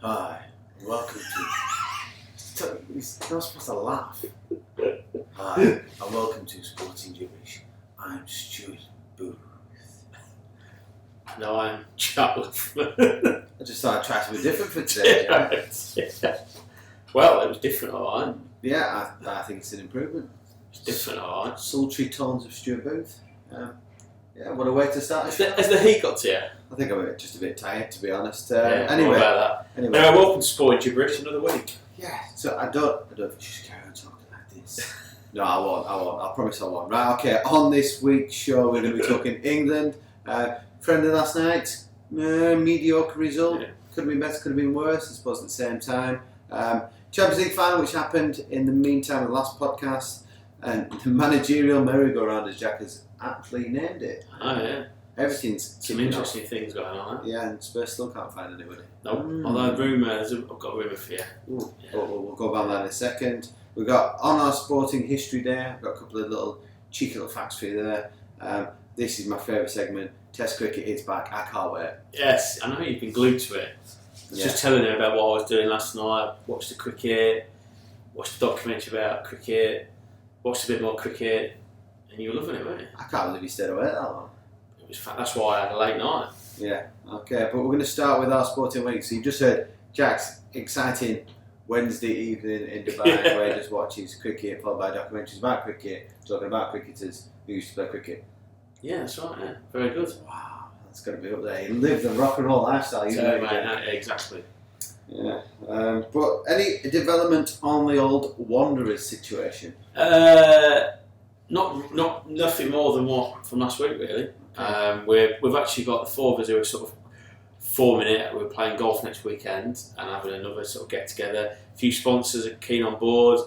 Hi, and welcome to... He's not supposed to laugh. Hi, and welcome to Sporting Jibberish. I'm Stuart Booth. No, I'm Charles. I just thought I'd try something different for today. Yeah. Well, it was different, alright. Yeah, I think it's an improvement. It's different, alright. Sultry tones of Stuart Booth. Yeah, what a way to start. Has the heat got to you? I think I'm just a bit tired, to be honest. Yeah, anyway, what about that? anyway, Welcome to Sporting Jibberish, another week. yeah. So I don't just carry on talking like this. No, I won't. I promise I won't. Right, okay. On this week's show, we're going to be talking England. Friendly last night, mediocre result. Yeah. Could have been better, could have been worse. I suppose at the same time. Champions League final, which happened in the meantime of the last podcast, and the managerial merry-go-round, as Jack has aptly named it. Oh yeah. Everything's Some interesting things going on. Yeah, and Spurs still can't find anybody. Nope. Although rumours, I've got a rumour for you. Ooh, Yeah. we'll go about that in a second. We've got on our Sporting History Day, I've got a couple of little cheeky little facts for you there. This is my favourite segment. Test cricket is back. I can't wait. Yes, I know you've been glued to it. I was Yeah. just telling you about what I was doing last night. Watched the cricket, watched the documentary about cricket, watched a bit more cricket, and you were loving it, weren't you? I can't believe you stayed away that long. It was that's why I had a late night. Yeah, okay, but we're going to start with our Sporting Week. So you just heard Jack's exciting Wednesday evening in Dubai where he just watches cricket followed by documentaries about cricket, talking about cricketers who used to play cricket. Yeah, that's right, yeah. Very good. Wow, that's got to be up there. You live the rock and roll lifestyle. You know, Exactly. Yeah, but any development on the old Wanderers situation? Nothing more than what from last week, really. We've actually got the four of us who are sort of forming it. We're playing golf next weekend and having another sort of get together. A few sponsors are keen on board.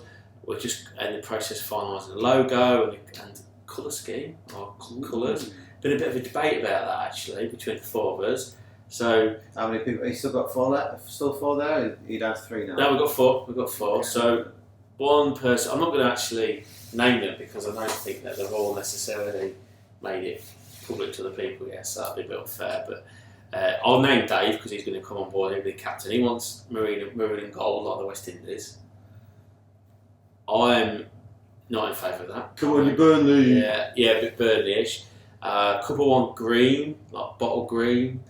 We're just in the process of finalising the logo and colour scheme or colours. Been a bit of a debate about that actually between the four of us. So how many people? You still got four left? Still four there? You'd have three now. no, we've got four. Okay. So one person. I'm not going to actually name them because I don't think that they've all necessarily made it public to the people. Yes, that'd be a bit unfair. But I'll name Dave because he's going to come on board. He'll be the captain. He wants maroon and gold like the West Indies. I'm not in favour of that. Come on, you Burnley. Yeah, a bit Burnley-ish. Couple want green, like bottle green,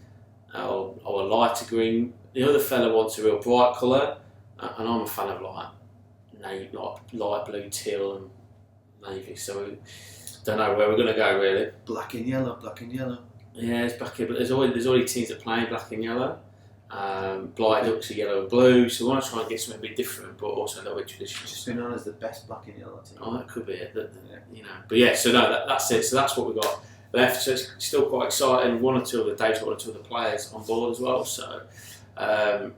or a lighter green. The other fella wants a real bright colour, and I'm a fan of like navy, like light blue, teal, and navy. So don't know where we're going to go really. Black and yellow. Yeah, it's back here, but there's already teams that play in black and yellow. Blight looks are yellow and blue, so we want to try and get something a bit different, but also a little bit traditional. Just been known as the best black and yellow team. Oh, that could be it. You know, but yeah. So no, that's it. So that's what we've got left. So it's still quite exciting. One or two of the Dave's got 2 of the players on board as well. So yeah,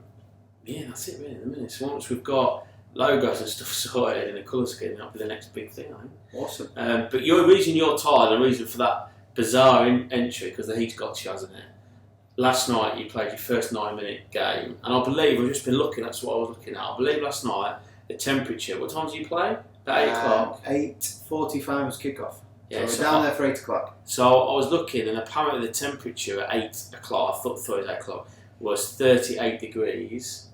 that's it really. In a minute. So once we've got logos and stuff sorted and the colour scheme, that'll be the next big thing, I think. Awesome. But your reason you're tired, the reason for that bizarre entry, because the heat's got you, hasn't it? Last night you played your first 9-minute game, and I believe I've just been looking. That's what I was looking at. I believe last night the temperature. What time did you play? At 8 o'clock. 8:45 was kickoff. Yeah, so we're down there for 8 o'clock. So I was looking, and apparently the temperature at 8 o'clock. I thought it was 8 o'clock. Was 38 degrees,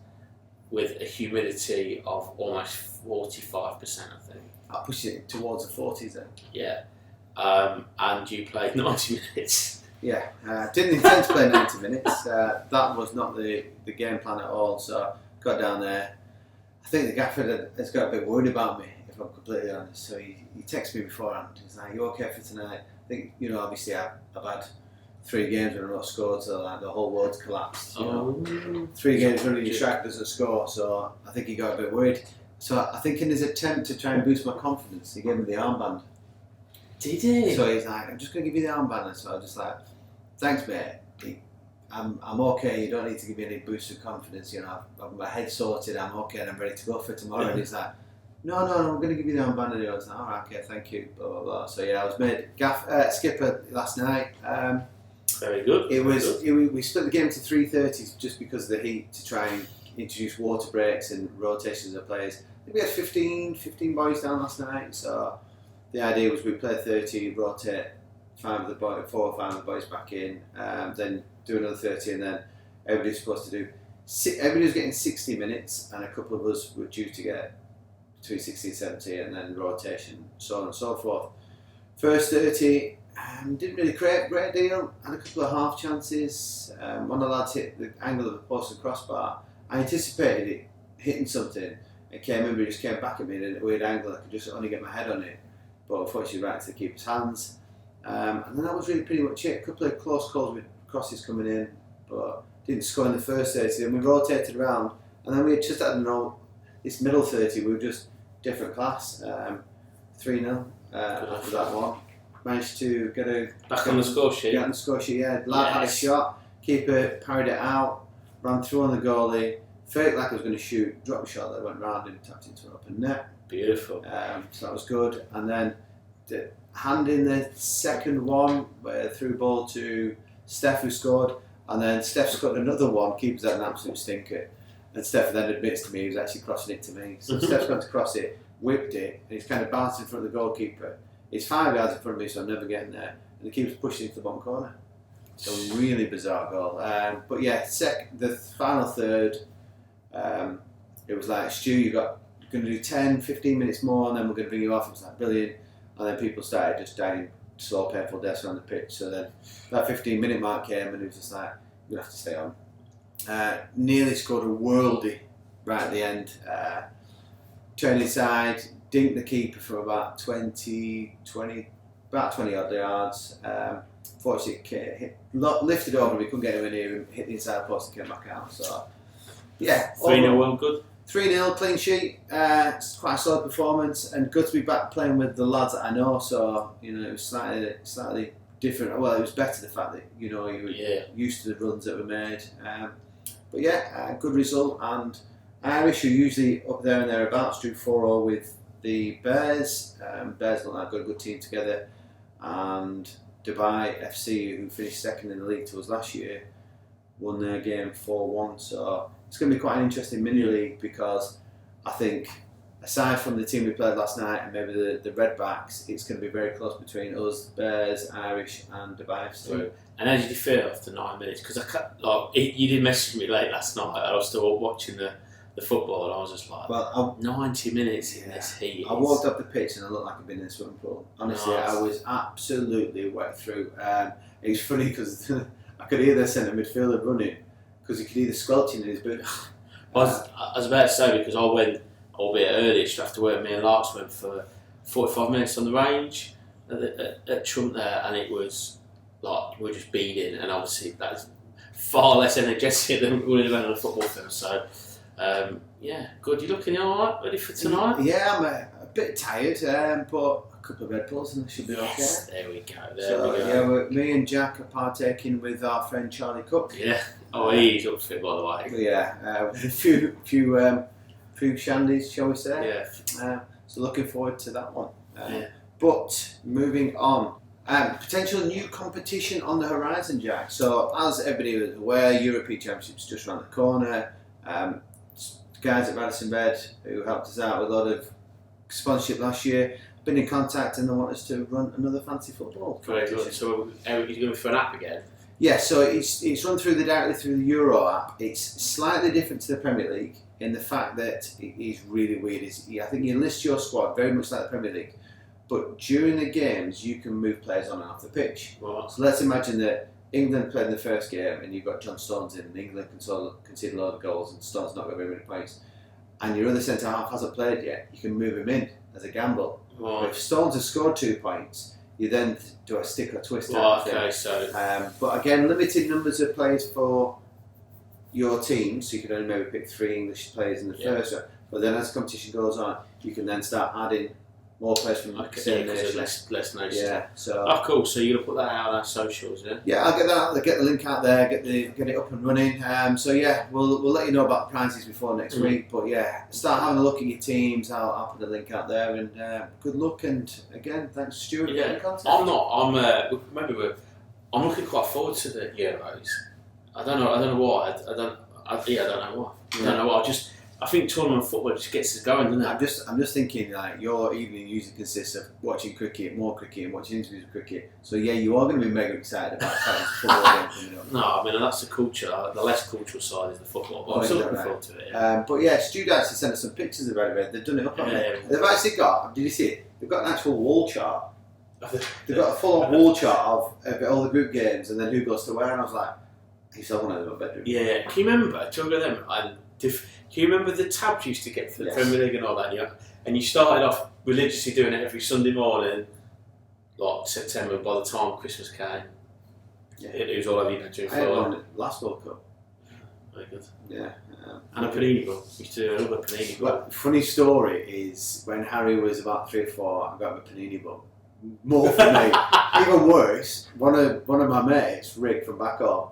with a humidity of almost 45%. I think. I'll push it towards the 40s then. Yeah. And you played 90 minutes. Yeah, didn't intend to play 90 minutes. That was not the game plan at all. So got down there. I think the gaffer has got a bit worried about me, if I'm completely honest. So he texted me beforehand. He's like, "You okay for tonight?" I think obviously I've had 3 games and I've not scored, so like the whole world's collapsed. 3 games running, your strike doesn't score. So I think he got a bit worried. So I think in his attempt to try and boost my confidence, he gave me the armband. Did he? So he's like, "I'm just going to give you the armband." And so I was just like, "Thanks, mate. I'm okay. You don't need to give me any boost of confidence. I've my head sorted. I'm okay and I'm ready to go for tomorrow." And he's like, No, I'm going to give you the armband. And I was like, "All right, okay, thank you." Blah blah blah. So yeah, I was made skipper last night. Very good. We split the game to 3:30 just because of the heat to try and introduce water breaks and rotations of players. I think we had 15 boys down last night. So the idea was we play 30, rotate 4 or 5 of the boys back in, then do another 30, and then everybody's supposed to do everybody was getting 60 minutes, and a couple of us were due to get between 60 and 70, and then rotation, so on and so forth. First 30, didn't really create a great deal, had a couple of half chances. One of the lads hit the angle of the post and crossbar. I anticipated it hitting something. It came in, but it just came back at me in a weird angle. I could just only get my head on it, but unfortunately right to the keeper's hands. And then that was really pretty much it. A couple of close calls with crosses coming in, but didn't score in the first 30. Then we rotated around, and then we just had this middle 30. We were just different class. 3-0 after that one. Managed to get back on the score sheet. Get on the score sheet. Yeah, lad had a shot. Keeper parried it out, ran through on the goalie. Felt like I was going to shoot, dropped a shot that went round and tapped into an open net. Beautiful. So that was good. And then the hand in the second one, through ball to Steph, who scored. And then Steph scored another one. Keeper's had an absolute stinker. And Steph then admits to me he was actually crossing it to me. So Steph's gone to cross it, whipped it, and he's kind of bounced in front of the goalkeeper. He's 5 yards in front of me, so I'm never getting there. And the keeper's pushing into the bottom corner. So really bizarre goal. But yeah, the final third, it was like, Stu, you're going to do 10, 15 minutes more, and then we're going to bring you off. It was like, brilliant. And then people started just dying slow, painful deaths around the pitch. So then that 15-minute mark came, and it was just like, you have to stay on. Nearly scored a worldie right at the end. Turned inside, dinked the keeper from about 20 odd yards. Fortunately, lifted over, we couldn't get anywhere near him, hit the inside post and came back out. So, yeah. 3-0, well, good. 3-0, clean sheet. It's quite a solid performance, and good to be back playing with the lads that I know. So, it was slightly different. Well, it was better the fact that, you were used to the runs that were made. But yeah, good result. And Irish are usually up there and thereabouts, drew 4-0 with the Bears. Bears look like a good team together. And Dubai FC, who finished second in the league to us last year, won their game 4-1. So it's going to be quite an interesting mini league, because I think, aside from the team we played last night and maybe the Redbacks, it's going to be very close between us, Bears, Irish, and Dubai FC. And how did you feel after 9 minutes? Because you did message me late last night. I was still watching the football, and I was just like, 90 minutes in this heat. I walked up the pitch and I looked like I'd been in a swimming pool. Honestly, nice. I was absolutely wet through. It was funny because I could hear the centre midfielder running, because you could hear the squelching in his boot. I was about to say, because I went, albeit early, straight after work, me and Larks went for 45 minutes on the range at Trump there, and it was like, we're just beating, and obviously that's far less energetic than we would have been on a football field. So, good. You looking alright? Ready for tonight? Yeah, I'm a bit tired, but a couple of Red Bulls and I should be okay. There we go. Yeah, me and Jack are partaking with our friend Charlie Cook. Yeah. Oh, he's up for it, by the way. Yeah, a few shandies, shall we say? Yeah. So looking forward to that one. But moving on. Potential new competition on the horizon, Jack. So, as everybody is aware, European Championships just around the corner. Guys at Raddison Red, who helped us out with a lot of sponsorship last year, been in contact, and they want us to run another fantasy football. Very good. So, are you going for an app again? Yeah, so it's run directly through the Euro app. It's slightly different to the Premier League in the fact that it is really weird. I think you list your squad very much like the Premier League, but during the games you can move players on and off the pitch. Right. So let's imagine that England played in the first game and you've got John Stones in, and England conceded a lot of goals and Stones not got very many points, and your other centre half hasn't played yet. You can move him in as a gamble. Right. But if Stones has scored 2 points, you then do a stick or twist. But again, limited numbers of players for your team, so you can only maybe pick 3 English players in the first round. But then as the competition goes on, you can then start adding more players from the same nation. Less noticed. Yeah. So. Oh, cool. So you're gonna put that out on our socials, yeah? Yeah, I'll get that. I'll get the link out there. Get it up and running. So yeah, we'll let you know about the prizes before next week. But yeah, start having a look at your teams. I'll put a link out there, and good luck. And again, thanks, Stuart. Yeah, I'm looking quite forward to the Euros. I don't know why. I don't know why. I don't know why. I think tournament football just gets us going, doesn't it? I'm just thinking like your evening usually consists of watching cricket, more cricket, and watching interviews of cricket. So yeah, you are going to be mega excited about starting football game coming up. No, I mean that's the culture. The less cultural side is the football. But I'm still looking forward to it. Yeah. But yeah, Stu actually sent us some pictures of Red. They've done it up on there. Yeah. They've actually got. Did you see it? They've got an actual wall chart. They've got a full-on wall chart of all the group games and then who goes to where. And I was like, he's still one of them bedroom. Yeah. Can you remember? Talking about them and. Can you remember the tabs you used to get for the Premier League and all that? And you started off religiously doing it every Sunday morning, like September. By the time Christmas came, it was all over your bedroom. I had one last World Cup. Very good. Yeah. And a panini book. We used to do another panini book. Well, funny story is when Harry was about 3 or 4, I got him a panini book. More for me. Even worse, one of my mates, Rick from back home,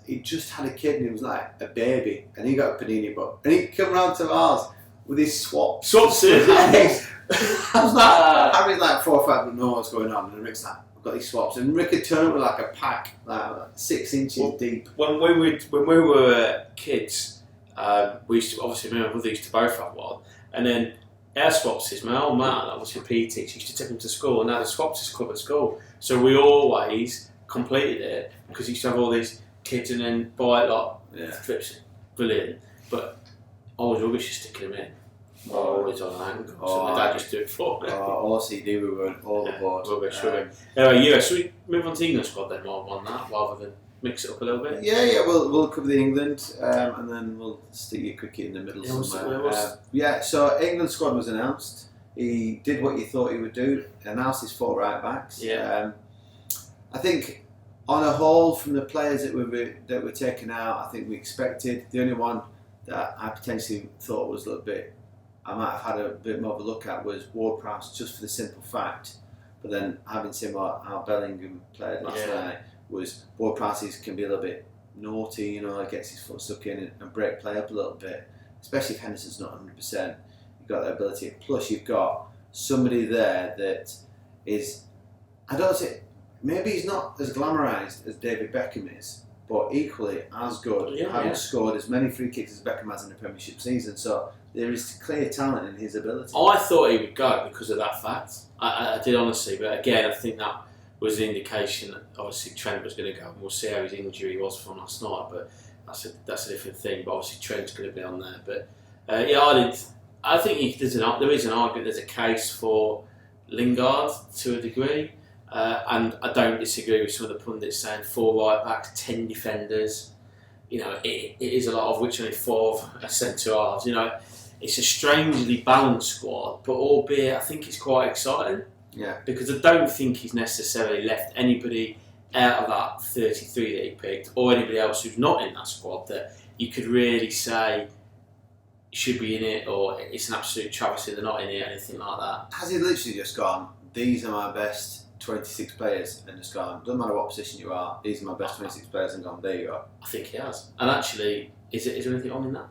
he just had a kid and he was like a baby and he got a panini book and he come round to ours with his swaps. Swaps it. I was like, Harry's like 4 or 5 but know what's going on and Rick's like, I've got these swaps and Rick had turned up with like a pack like 6 inches deep. When we were kids, we used to obviously me and my brother used to both have one and then our swaps my old man, obviously a PE teacher, used to take him to school and now the swaps is club at school. So we always completed it because he used to have all these kids and then buy strips. Brilliant. But I was rubbish at sticking them in. Always on an angle. So my dad just do it for me. OCD, we were all aboard. Rubbish. Anyway, should we move on to England squad then more on that rather than mix it up a little bit? Yeah, we'll cover the England and then we'll stick your cricket in the middle somewhere. So England squad was announced. He did what you thought he would do, announced his 4 right backs. Yeah. I think on a whole, from the players that were taken out, I think we expected. The only one that I potentially thought was a little bit, I might have had a bit more of a look at was Ward-Prowse, just for the simple fact. But then having seen how Bellingham played last night, was Ward-Prowse can be a little bit naughty, gets his foot stuck in and break play up a little bit, especially if Henderson's not 100%. You've got that ability. Plus, you've got somebody there that is, I don't say. Maybe he's not as glamorised as David Beckham is, but equally as good. Having scored as many free kicks as Beckham has in the Premiership season, so there is clear talent in his ability. I thought he would go because of that fact. I did honestly, but again, I think that was the indication that obviously Trent was going to go. And we'll see how his injury was from last night, but that's a different thing. But obviously Trent's going to be on there. But I think there is an argument. There's a case for Lingard to a degree. And I don't disagree with some of the pundits saying 4 right backs, 10 defenders. It is a lot of which only 4 are centre halves. It's a strangely balanced squad, but albeit I think it's quite exciting. Yeah. Because I don't think he's necessarily left anybody out of that 33 that he picked, or anybody else who's not in that squad that you could really say should be in it, or it's an absolute travesty they're not in it, or anything like that. Has he literally just gone, these are my best 26 players and just gone, doesn't matter what position you are, these are my best 26 players and gone, there you are? I think he has. And actually, is there anything on in that?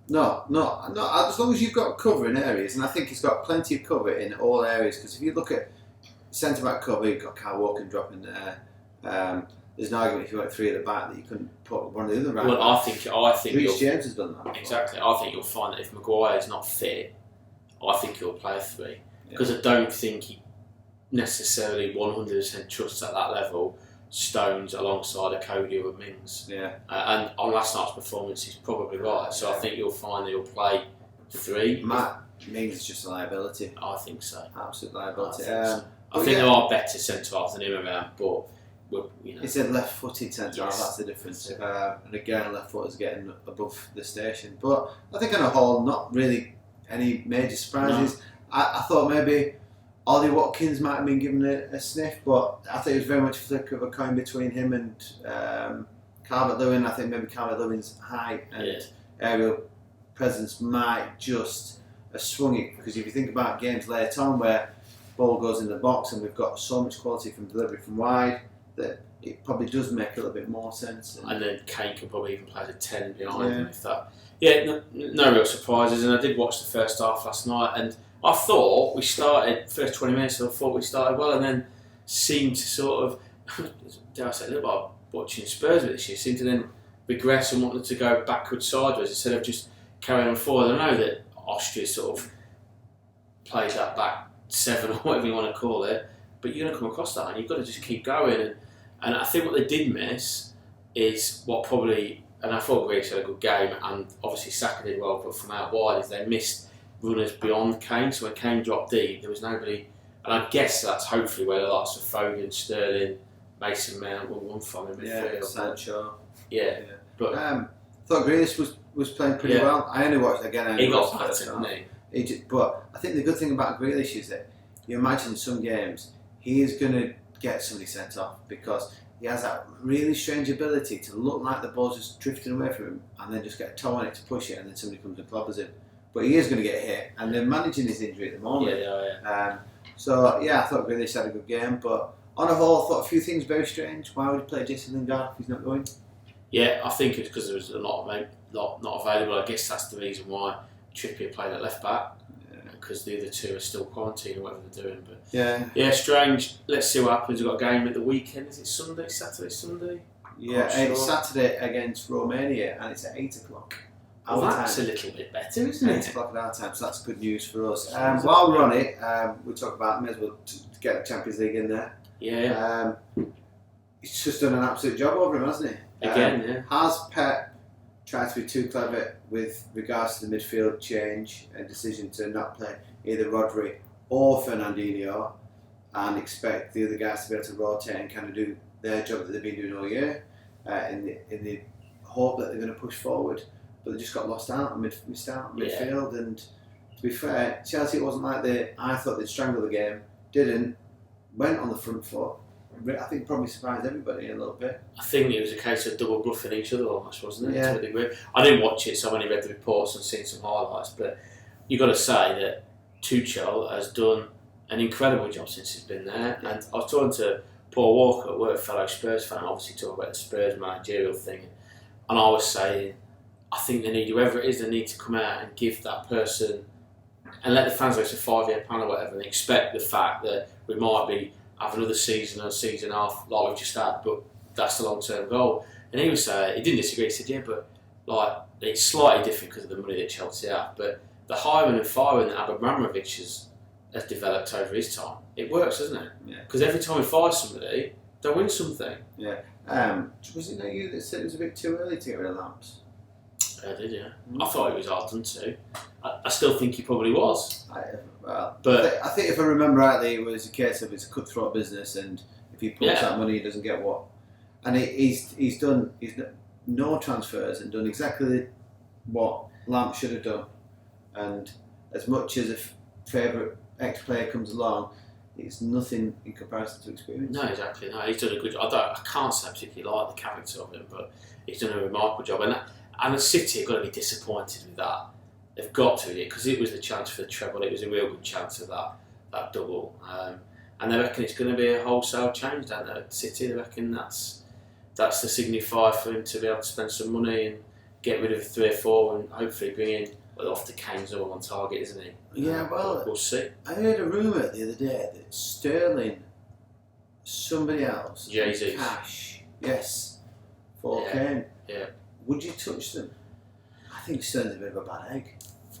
No. As long as you've got cover in areas, and I think he's got plenty of cover in all areas, because if you look at centre-back cover, you've got Kyle Walker dropping there. There's an argument if you went 3 at the back that you couldn't put one of the other right. Well, I think Reece James has done that. Exactly. I think you'll find that if Maguire's not fit, I think he'll play 3. Because I don't think he necessarily 100% trusts at that level Stones alongside a Cody or a Mings. Yeah. And on last night's performance, he's probably right. So I think you'll find that he'll play 3. Matt Mings is just a liability. I think so. Absolute liability. I think there are better centre halves than him around, but It's a left-footed centre half, that's the difference. And again, left foot is getting above the station. But I think on a whole, not really any major surprises. No. I thought maybe Ollie Watkins might have been given a sniff, but I think it was very much a flick of a coin between him and Calvert-Lewin. I think maybe Calvert-Lewin's height and aerial presence might just have swung it, because if you think about games later on where ball goes in the box and we've got so much quality from delivery from wide, that it probably does make a little bit more sense. And then Kane could probably even play as a 10 behind him if that. Yeah, no real surprises. And I did watch the first half last night, and I thought we started, first 20 minutes, I thought we started well, and then seemed to sort of, dare I say, a little bit like watching Spurs this year, seemed to then regress and wanted to go backwards, sideways, instead of just carry on forward. I know that Austria sort of played that back 7 or whatever you want to call it, but you're going to come across that and you've got to just keep going. And I think what they did miss is what probably, and I thought Greece had a good game, and obviously Saka did well, but from out wide, is they missed runners beyond Kane. So when Kane dropped deep, there was nobody, and I guess that's hopefully where the likes of Foden, Sterling, Mason Mount will run from in midfield. Yeah, Sancho. Yeah. But I thought Grealish was playing pretty well. I only watched again. He got battered, didn't he? But I think the good thing about Grealish is that you imagine some games he is going to get somebody sent off because he has that really strange ability to look like the ball's just drifting away from him and then just get a toe on it to push it and then somebody comes and clobbers him. But he is going to get hit and they're managing his injury at the moment. So I thought Grealish had a good game, but on a whole I thought a few things very strange. Why would he play Jason Lingard if he's not going? Yeah, I think it's because there was a lot not available. I guess that's the reason why Trippier played at left back, because the other two are still quarantined or whatever they're doing. But strange. Let's see what happens. We've got a game at the weekend. Is it Saturday, Sunday? Yeah, it's Saturday against Romania, and it's at 8 o'clock. Well, that's a little bit better, isn't it? 8 o'clock at our time, so that's good news for us. While we're on it, we'll talk about, may as well get the Champions League in there. Yeah. He's just done an absolute job over him, hasn't he? Again, Has Pep tried to be too clever with regards to the midfield change and decision to not play either Rodri or Fernandinho and expect the other guys to be able to rotate and kind of do their job that they've been doing all year in the hope that they're going to push forward, but they just got missed out in midfield. And to be fair, Chelsea, it wasn't like I thought they'd strangle the game, didn't, went on the front foot. I think probably surprised everybody a little bit. I think it was a case of double bluffing each other almost, wasn't it? Yeah. To a degree. I didn't watch it, so I've only read the reports and seen some highlights, but you've got to say that Tuchel has done an incredible job since he's been there. Yeah. And I was talking to Paul Walker, we're a fellow Spurs fan, obviously talking about the Spurs managerial thing, and I was saying, I think they need, whoever it is, they need to come out and give that person, and let the fans know it's a 5-year plan or whatever, and expect the fact that we might be have another season or season and a half like we've just had, but that's the long-term goal. And he was saying, he didn't disagree, he said, yeah, but like it's slightly different because of the money that Chelsea have, but the hiring and firing that Abramovich has developed over his time, it works, doesn't it? Yeah. Because every time we fire somebody, they win something. Yeah. Was it not you that said it was a bit too early to get rid of Lamps? I did, yeah. I thought it was hard done too. I still think he probably was. I think if I remember rightly, it was a case of it's a cutthroat business, and if he pulls that money, he doesn't get what. And he's done no transfers and done exactly what Lamps should have done. And as much as a favourite ex-player comes along, it's nothing in comparison to experience. No, exactly. No, he's done a good job. I can't say I particularly like the character of him, but he's done a remarkable job. And the City have got to be disappointed with that. They've got to, because it was the chance for the treble. It was a real good chance of that double. And they reckon it's going to be a wholesale change down there at City. They reckon that's the signifier for him to be able to spend some money and get rid of 3 or 4 and hopefully bring in, off the Kane's all on target, isn't he? Yeah, well, we'll see. I heard a rumour the other day that Sterling, somebody else, Jesus. cash, for Kane. Yeah. Would you touch them? I think Sterling's a bit of a bad egg.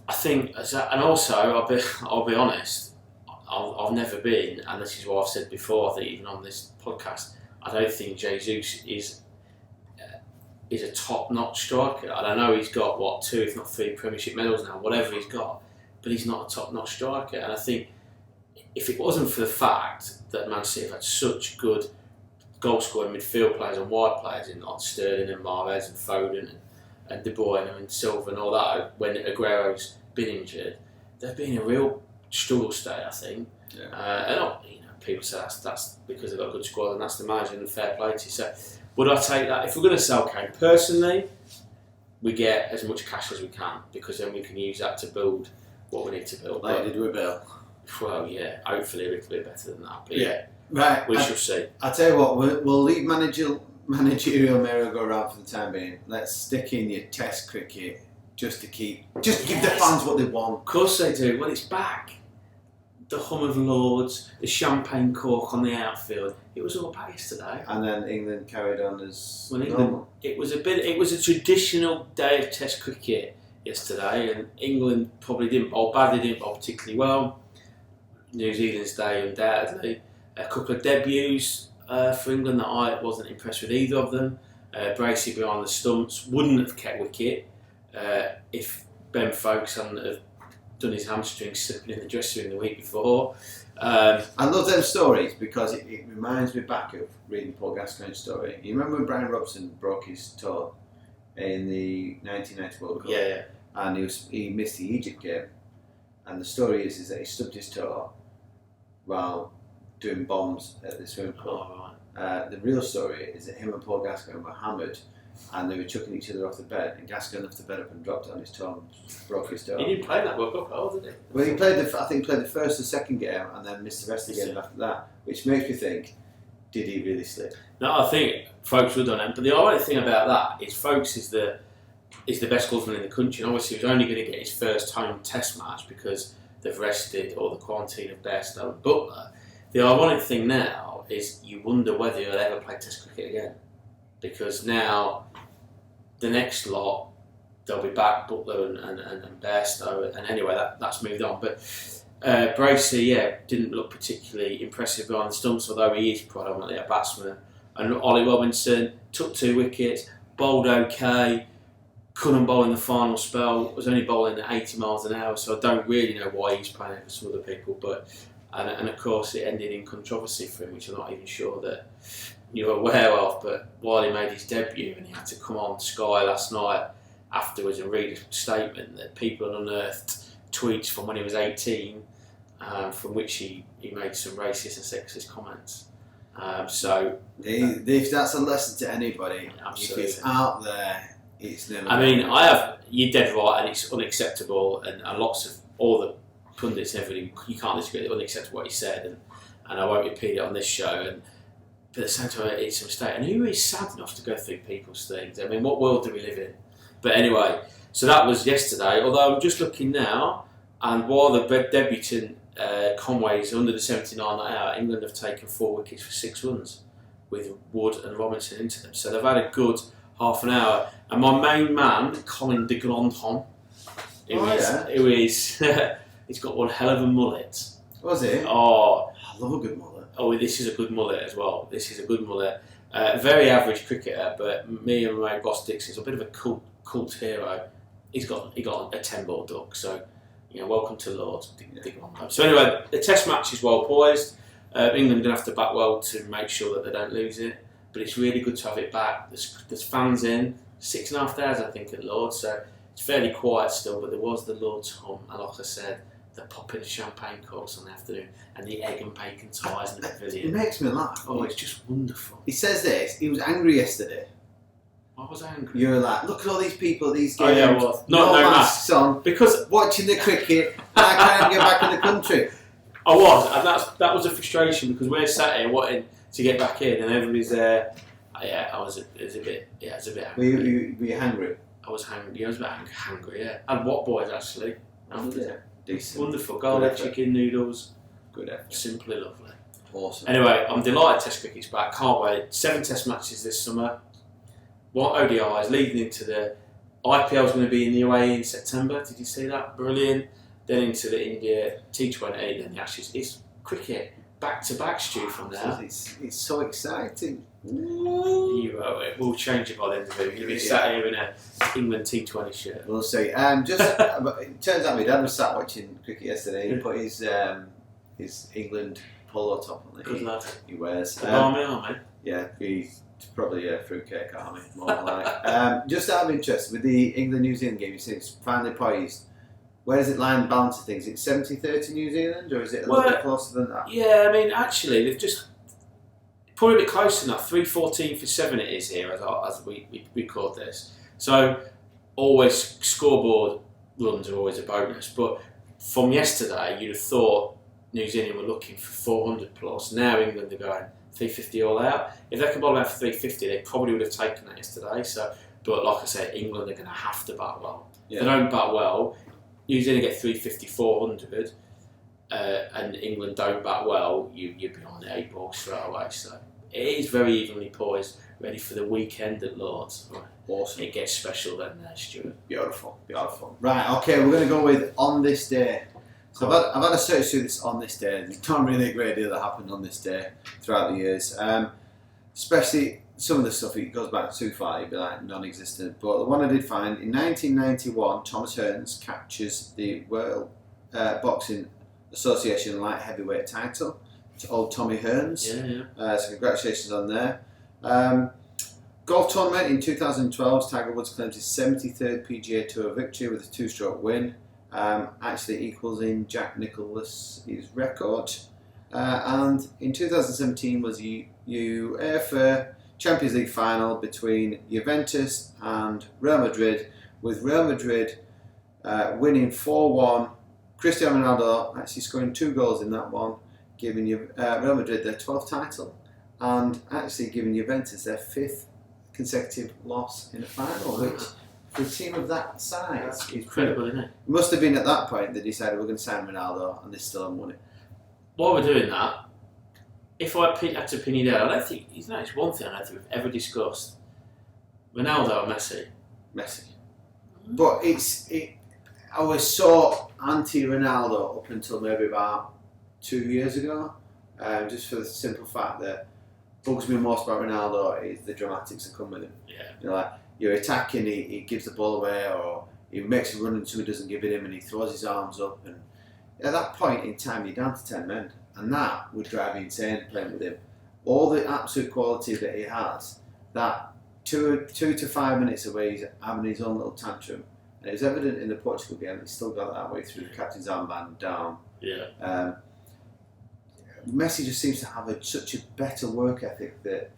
I think, and also, I'll be honest, I've never been, and this is what I've said before, I think even on this podcast, I don't think Jesus is a top-notch striker. And I know he's got, 2 if not 3 Premiership medals now, whatever he's got, but he's not a top-notch striker. And I think if it wasn't for the fact that Man City have had such good goal-scoring midfield players and wide players in like Sterling and Mahrez and Foden and De Bruyne and Silva and all that, when Aguero's been injured, they've been a real struggle state, I think. Yeah. And people say that's because they've got a good squad and that's the manager and fair play to you. So would I take that? If we're going to sell Kane, personally, we get as much cash as we can, because then we can use that to build what we need to build. Like you did with Bill. Well, yeah, hopefully a little bit better than that. But yeah, right. We shall see. I'll tell you what, we'll leave managerial merry-go-round for the time being. Let's stick in your Test cricket just to give the fans what they want. Of course they do. Well, it's back. The hum of Lords, the champagne cork on the outfield. It was all back yesterday. And then England carried on as normal. It was a traditional day of Test cricket yesterday, and England probably didn't bowl badly, didn't bowl particularly well. New Zealand's day, undoubtedly. A couple of debuts for England that I wasn't impressed with either of them. Bracey behind the stumps wouldn't have kept wicket if Ben Foakes hadn't have done his hamstring slipping in the dressing room the week before. I love them stories because it reminds me back of reading Paul Gascoigne's story. You remember when Brian Robson broke his toe in the 1990 World Cup? Yeah. And he missed the Egypt game. And the story is that he stubbed his toe while doing bombs at the swimming pool. Oh, right. The real story is that him and Paul Gascoigne were hammered and they were chucking each other off the bed, and Gascoigne lifted the bed up and dropped it on his toe and broke his toe. He didn't play that World Cup at all, did he? Well, I think he played the first and second game and then missed the rest of the game after that, which makes me think, did he really slip? No, I think Foakes would have done it. But the ironic thing about that is Foakes is the best goldsman in the country, and obviously he was only going to get his first home test match because they've rested or the quarantine of Bairstow and Butler. The ironic thing now is you wonder whether he'll ever play Test cricket again, because now the next lot they'll be back, Butler and Bairstow, and anyway that's moved on. But Bracey, didn't look particularly impressive behind the stumps, although he is predominantly a batsman. And Ollie Robinson took 2 wickets, bowled okay, couldn't bowl in the final spell, was only bowling at 80 miles an hour, so I don't really know why he's playing for some other people. But and of course it ended in controversy for him, which I'm not even sure that you're aware of. But while he made his debut and he had to come on Sky last night afterwards and read a statement that people had unearthed tweets from when he was 18, from which he made some racist and sexist comments. So if that's a lesson to anybody, absolutely. If it's out there, it's never. I mean, you're dead right, and it's unacceptable, and lots of all the pundits and everything, you can't disagree, it's unacceptable what he said, and I won't repeat it on this show. But at the same time, it's a mistake. And who is sad enough to go through people's things? I mean, what world do we live in? But anyway, so that was yesterday. Although I'm just looking now, and while the debutant Conway's under the 79 not out, England have taken 4 wickets for 6 runs with Wood and Robinson into them. So they've had a good half an hour. And my main man, Colin de Grandhomme, who is he's got one hell of a mullet. Was it? Oh, I love a good mullet. Oh, this is a good mullet as well. This is a good mullet. Very average cricketer, but me and my boss Dixon's a bit of a cult hero. He got a 10-ball duck, so welcome to Lords. So anyway, the Test match is well poised. England are going to have to bat well to make sure that they don't lose it, but it's really good to have it back. There's fans in, 6,500 I think at Lords, so it's fairly quiet still, but there was the Lords hum, and like I said, the popping of champagne corks on the afternoon and the egg and bacon ties in the pavilion. It makes me laugh. Oh, it's just wonderful. He says this, he was angry yesterday. I was angry. You were like, look at all these people at these games. Oh, yeah, I was. No masks on. Because watching the cricket, and I can't get back in the country. I was, and that was a frustration because we're sat here wanting to get back in and everybody's there. It was a bit angry. Were you hungry? I was hungry. I was a bit hungry, yeah. And what boys, actually. Yeah. Decent. Wonderful. Garlic chicken noodles. Good effort. Simply lovely. Awesome. Anyway, I'm delighted Test cricket's back. Can't wait. 7 Test matches this summer. 1 ODIs leading into the IPL's going to be in the UAE in September. Did you see that? Brilliant. Then into the India T20, then the Ashes. It's cricket back to back, Stu, from now. It's so exciting. We'll change it by the end of it. You'll be sat here in a England T20 shirt. We'll see. It turns out my dad was sat watching cricket yesterday. He put his England polo top on. Good lad. He wears. Army. Yeah, he's probably a fruitcake army, more than like. Just out of interest, with the England-New Zealand game, you say it's finally poised. Where does it lie in the balance of things? Is it 70-30 New Zealand, or is it a little bit closer than that? Yeah, I mean, actually, they've just probably a bit closer than that. 3-14 for 7 it is here as we record this. So, always scoreboard runs are always a bonus. But from yesterday, you'd have thought New Zealand were looking for 400 plus. Now England are going 350 all out. If they could bowl out for 350, they probably would have taken that yesterday. So, but like I said, England are going to have to bat well. Yeah. If they don't bat well, New Zealand get 350, 400, and England don't bat well, you're behind the 8 balls straight away. So it is very evenly poised, ready for the weekend at Lords. Right. Awesome. It gets special then there, Stuart. Beautiful. Right, okay, we're going to go with On This Day. So I've had a search through this On This Day. There's not really a great deal that happened on this day throughout the years. Especially some of the stuff, it goes back too far, it'd be like non-existent. But the one I did find, in 1991, Thomas Hearns captures the World Boxing Association light heavyweight title. It's old Tommy Hearns. Yeah. So congratulations on there. Golf tournament in 2012, Tiger Woods claims his 73rd PGA Tour victory with a 2-stroke win. Actually equals in Jack Nicklaus' record. And in 2017 was UEFA Champions League final between Juventus and Real Madrid, with Real Madrid winning 4-1. Cristiano Ronaldo actually scoring 2 goals in that one, giving Real Madrid their 12th title, and actually giving Juventus their 5th consecutive loss in a final, which for a team of that size is Incredible, isn't it? It must have been at that point they decided we're going to sign Ronaldo, and they still haven't won it. While we're doing that, if I had to pin you down, I don't think, it's one thing I don't think we've ever discussed. Ronaldo or Messi? Messi. But I was so anti-Ronaldo up until maybe about 2 years ago, just for the simple fact that bugs me most about Ronaldo is the dramatics that come with him. Yeah. You know, like you're attacking, he gives the ball away, or he makes a run and somebody doesn't give it him, and he throws his arms up. And at that point in time, you're down to 10 men, and that would drive me insane playing with him. All the absolute quality that he has, that 2 to 5 minutes away, he's having his own little tantrum. And it was evident in the Portugal game, he still got that way through the captain's armband down. Yeah. Messi just seems to have such a better work ethic that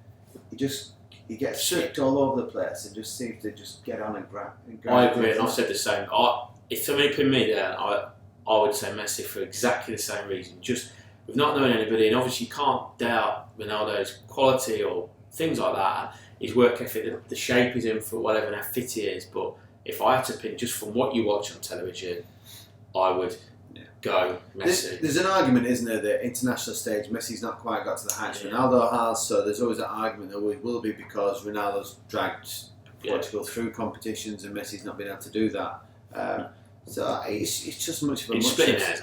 he gets tricked all over the place and just seems to just get on and grab. I agree, and I've said the same. If somebody pin me down, I would say Messi for exactly the same reason. Just we've not known anybody, and obviously you can't doubt Ronaldo's quality or things like that. His work ethic, the shape he's in for whatever, and how fit he is. But if I had to pin just from what you watch on television, I would go Messi. There's an argument, isn't there, that international stage Messi's not quite got to the heights Ronaldo has, so there's always that argument that always will be because Ronaldo's dragged Portugal through competitions and Messi's not been able to do that. So it's just much of a muchness.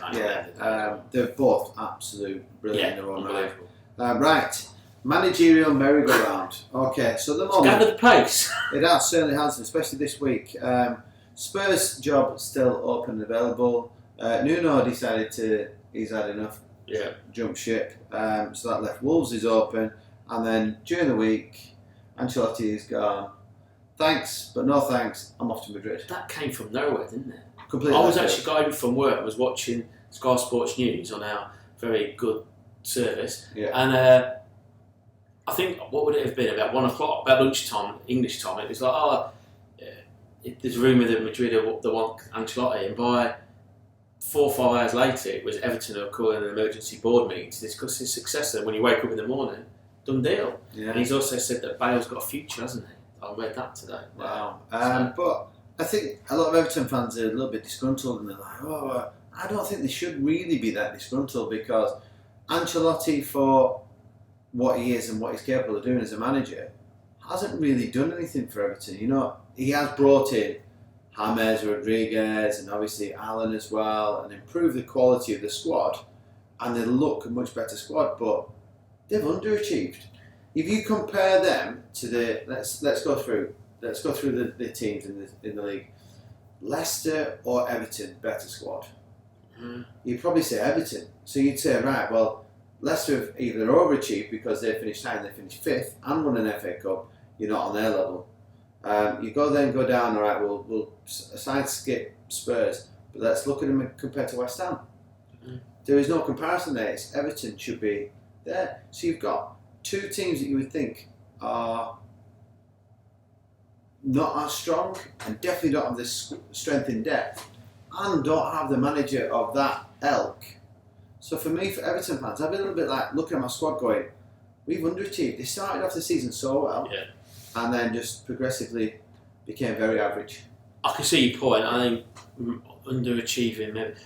They're both absolute brilliant in their own right. Right, managerial merry-go-round. Okay, so at the moment, gather the pace. It certainly has, especially this week. Spurs' job still open and available. Nuno decided he's had enough, jump ship, so that left Wolves is open, and then during the week, Ancelotti is gone. Thanks, but no thanks, I'm off to Madrid. That came from nowhere, didn't it? Completely. I was actually going from work, I was watching Sky Sports News on our very good service, and I think, what would it have been, about 1 o'clock, about lunchtime, English time, it was like, there's a rumour that Madrid they want Ancelotti, and by 4 or 5 hours later, it was Everton who were calling an emergency board meeting to discuss his successor. When you wake up in the morning, done deal. Yeah. And he's also said that Bale's got a future, hasn't he? I read that today. Wow. But I think a lot of Everton fans are a little bit disgruntled, and they're like, I don't think they should really be that disgruntled, because Ancelotti, for what he is and what he's capable of doing as a manager, hasn't really done anything for Everton. You know, he has brought in James Rodriguez and obviously Allen as well, and improved the quality of the squad, and they look a much better squad, but they've underachieved. If you compare them to let's go through the teams in the league. Leicester or Everton, better squad. You'd probably say Everton. So you'd say, right, well, Leicester have either overachieved because they finished high and they finished 5th and won an FA Cup. You're not on their level. You go down, all right, we'll aside skip Spurs, but let's look at them compared to West Ham. There is no comparison there. It's Everton should be there. So you've got 2 teams that you would think are not as strong and definitely don't have this strength in depth and don't have the manager of that ilk. So for me, for Everton fans, I've been a little bit like looking at my squad going, we've underachieved. They started off the season so well, and then just progressively became very average. I can see your point. I think underachieving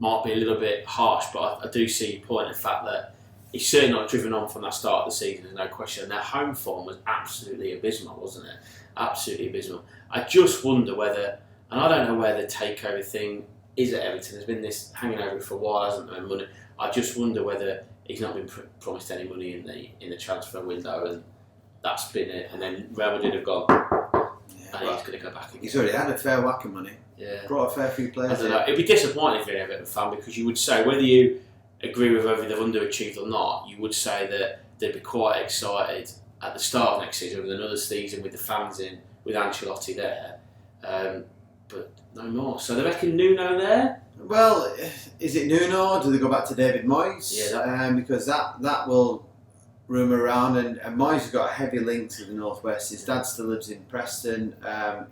might be a little bit harsh, but I do see your point in the fact that he's certainly not driven on from that start of the season, there's no question. And their home form was absolutely abysmal, wasn't it? Absolutely abysmal. I just wonder whether, and I don't know where the takeover thing is at Everton. There's been this hanging over for a while, hasn't there? Money. I just wonder whether he's not been promised any money in the transfer window, and that's been it. And then Real Madrid have gone, and he's going to go back again. He's already had a fair whack of money. Yeah. Brought a fair few players. I don't know. It'd be disappointing if you're an Everton fan, because you would say, whether you agree with whether they've underachieved or not, you would say that they'd be quite excited at the start of next season with another season with the fans in, with Ancelotti there, but no more. So they reckon Nuno there? Well, is it Nuno? Do they go back to David Moyes? Yeah, because that will rumour around, and Moyes has got a heavy link to the Northwest. His dad still lives in Preston.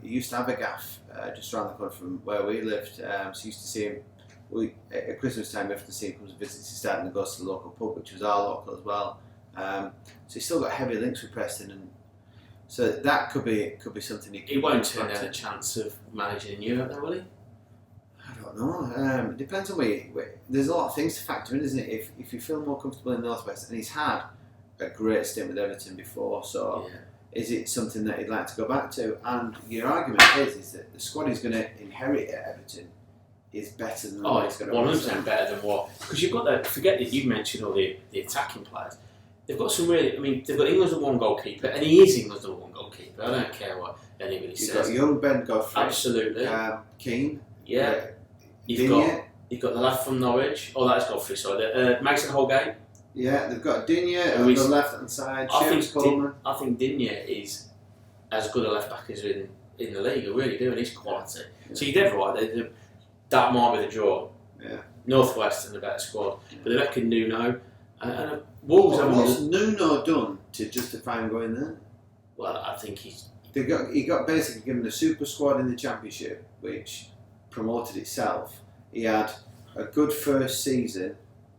He used to have a gaff just around the corner from where we lived, so used to see him. At Christmas time, we have to see him come to visit his dad and go to the local pub, which was our local as well. So he's still got heavy links with Preston, and so that could be something he won't turn down a chance of managing in Europe, though, will he? I don't know. It depends on where. There's a lot of things to factor in, isn't it? If you feel more comfortable in the Northwest, and he's had a great stint with Everton before, so is it something that he'd like to go back to? And your argument is that the squad he's going to inherit at Everton is better than what he's going to 100% better than what, because you've got that. Forget that you mentioned all the attacking players. They've got some really. I mean, they've got England's number one goalkeeper, and he is England's number one goalkeeper. I don't care what anybody says. You've got young Ben Godfrey, absolutely. Keane, You've got the lad from Norwich. Oh, that's Godfrey. Sorry, Mason Holgate. Yeah, they've got Digne on the left hand side. I think Digne is as good a left back as in the league. I really do, and he's quality. Yeah. So you're dead right. That might be the draw. Yeah. Northwest and a better squad, but they reckon Nuno and Wolves. What's Nuno done to justify him going there? Well, I think he got basically given a super squad in the Championship, which promoted itself. He had a good first season,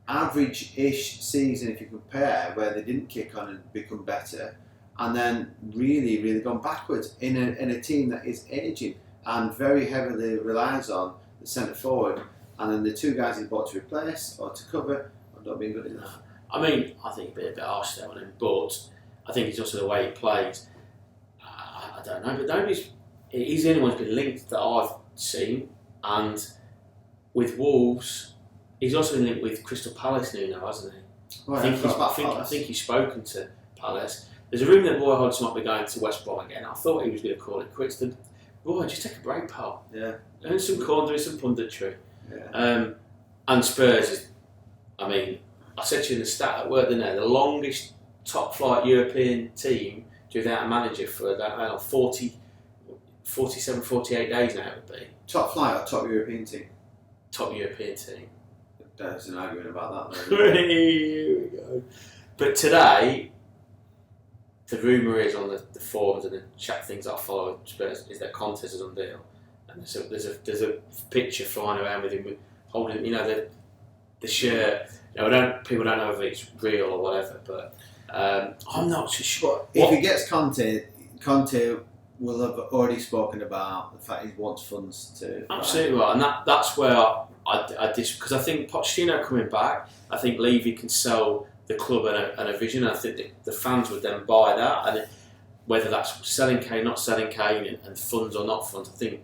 average-ish season if you compare, where they didn't kick on and become better, and then really, really gone backwards in a team that is aging and very heavily relies on the centre forward, and then the two guys he bought to replace or to cover are not being good enough. I mean, I think it'd be a bit harsh there on him, but I think it's also the way he plays. I don't know, but he's the only one who's been linked that I've seen, and with Wolves, he's also been linked with Crystal Palace now, hasn't he? Well, I think he's spoken to Palace. There's a rumour that Roy Hodgson might be going to West Brom again. I thought he was going to call it quits. Roy, just take a break, pal. Yeah. Earn some corn, do some punditry. Yeah. And Spurs, I mean, I said to you in the stat at work, didn't I? The longest top flight European team without a manager for, I don't know, 47, 48 days now it would be. Top flight or top European team? Top European team. There's an argument about that. Here we go. But today, the rumour is on the forums and the chat things that I follow Spurs is that Conte is on deal, and there's a picture flying around with him holding, the shirt. People don't know if it's real or whatever, but I'm not too sure. If he gets Conte will have already spoken about the fact he wants funds to. Absolutely right, and that's where I because I think Pochettino coming back, I think Levy can sell the club and a vision. I think the fans would then buy that, and whether that's selling Kane, not selling Kane, and funds or not funds, I think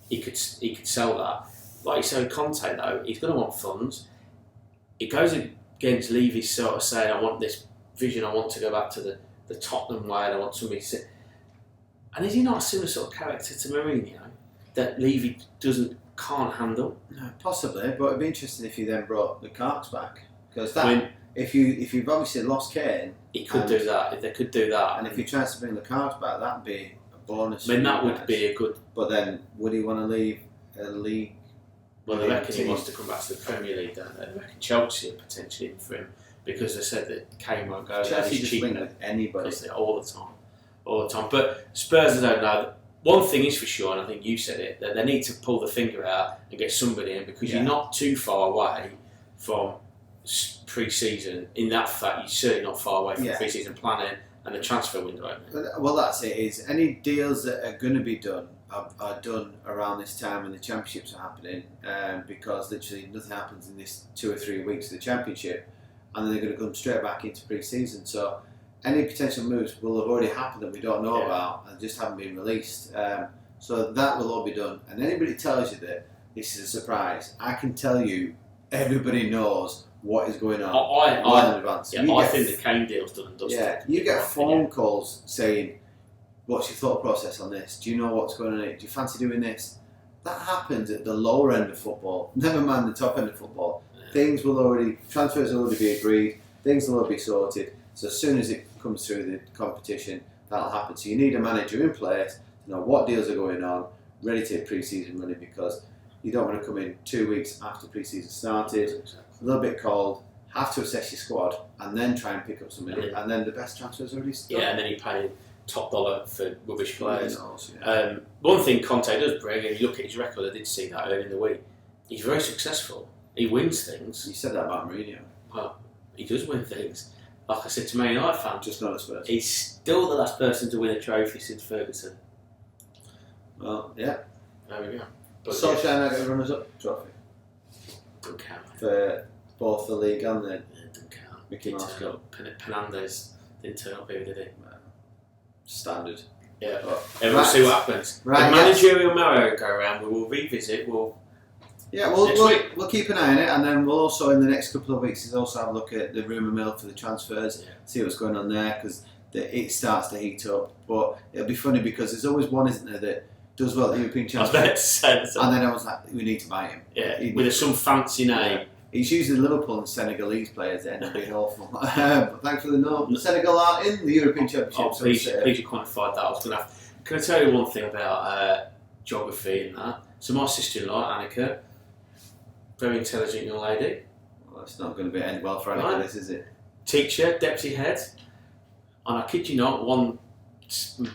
he could sell that. Like you said, Conte though, he's going to want funds. It goes against Levy's sort of saying, I want this vision, I want to go back to the Tottenham way, and I want somebody to sit. And is he not a similar sort of character to Mourinho that Levy can't handle? No, possibly, but it'd be interesting if he then brought the Carks back, because if you've obviously lost Kane, he could do that. If they could do that, and if he tries to bring the Carks back, that'd be a bonus. I mean, that would be a good. But then, would he want to leave a league? Well, they reckon he wants to come back to the Premier League, don't they? They reckon Chelsea are potentially in for him because they said that Kane won't go. Chelsea just win with anybody all the time. But Spurs, I don't know. One thing is for sure, and I think you said it, that they need to pull the finger out and get somebody in, because you're not too far away from pre-season. In that fact, you're certainly not far away from pre-season planning and the transfer window opening. Well, that's it. Is any deals that are going to be done are done around this time when the championships are happening, because literally nothing happens in this 2 or 3 weeks of the championship, and then they're going to come straight back into pre-season. So any potential moves will have already happened that we don't know about and just haven't been released. So that will all be done. And anybody tells you that this is a surprise, I can tell you everybody knows what is going on well in advance. Yeah, I think the Kane deal's done and dusted. Yeah, you get phone calls saying, what's your thought process on this? Do you know what's going on here? Do you fancy doing this? That happens at the lower end of football, never mind the top end of football. Yeah. Transfers will already be agreed, things will all be sorted. So as soon as it comes through the competition, that'll happen. So you need a manager in place to know what deals are going on, ready to hit pre-season running, because you don't want to come in 2 weeks after pre-season started, a little bit cold, have to assess your squad, and then try and pick up somebody, and then the best transfers already done. Yeah, and then you pay top dollar for rubbish players. Yeah. One thing Conte does bring, and you look at his record, I did see that early in the week, he's very successful. He wins things. You said that about Mourinho. Well, he does win things. Like I said to Man United fans, just not as Spurs. He's still the last person to win a trophy since Ferguson. Well, yeah. There we go. Solskjaer now got a runners-up trophy. Don't count. For both the league and the don't count. Mickey Mouse Cup. Penandes didn't turn up here, did he? Standard. Yeah, but we'll see what happens. Right, the managerial merry-go-round, we will revisit. We'll keep an eye on it, and then we'll also in the next couple of weeks also have a look at the rumour mill for the transfers, see what's going on there, because it starts to heat up. But it'll be funny because there's always one, isn't there, that does well at the European Championships, and then I was like, we need to buy him. Yeah, with some fancy name. It's usually Liverpool and Senegalese players that end up being awful. But thankfully, no. Senegal are in the European Championship. Oh, please you quantified that. I was going to have. Can I tell you one thing about geography and that? So my sister-in-law, Annika, very intelligent young lady. Well, it's not going to end well for Annika, this, is it? Teacher, deputy head. And I kid you not, one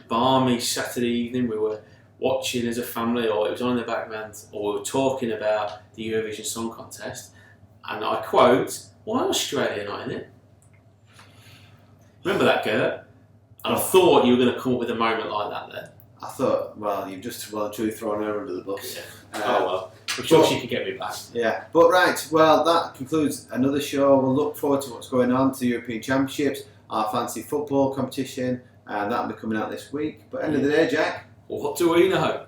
balmy Saturday evening we were watching as a family, or it was on in the background, or we were talking about the Eurovision Song Contest. And I quote, why Australia not in it? Remember that, Gert? And I thought you were going to come up with a moment like that there. I thought, well, you've just well and truly thrown her under the bus. Yeah. Oh well, I'm sure she could get me back. Yeah, but right, well, that concludes another show. We'll look forward to what's going on to the European Championships, our fancy football competition, and that'll be coming out this week. But end of the day, Jack, What do we know?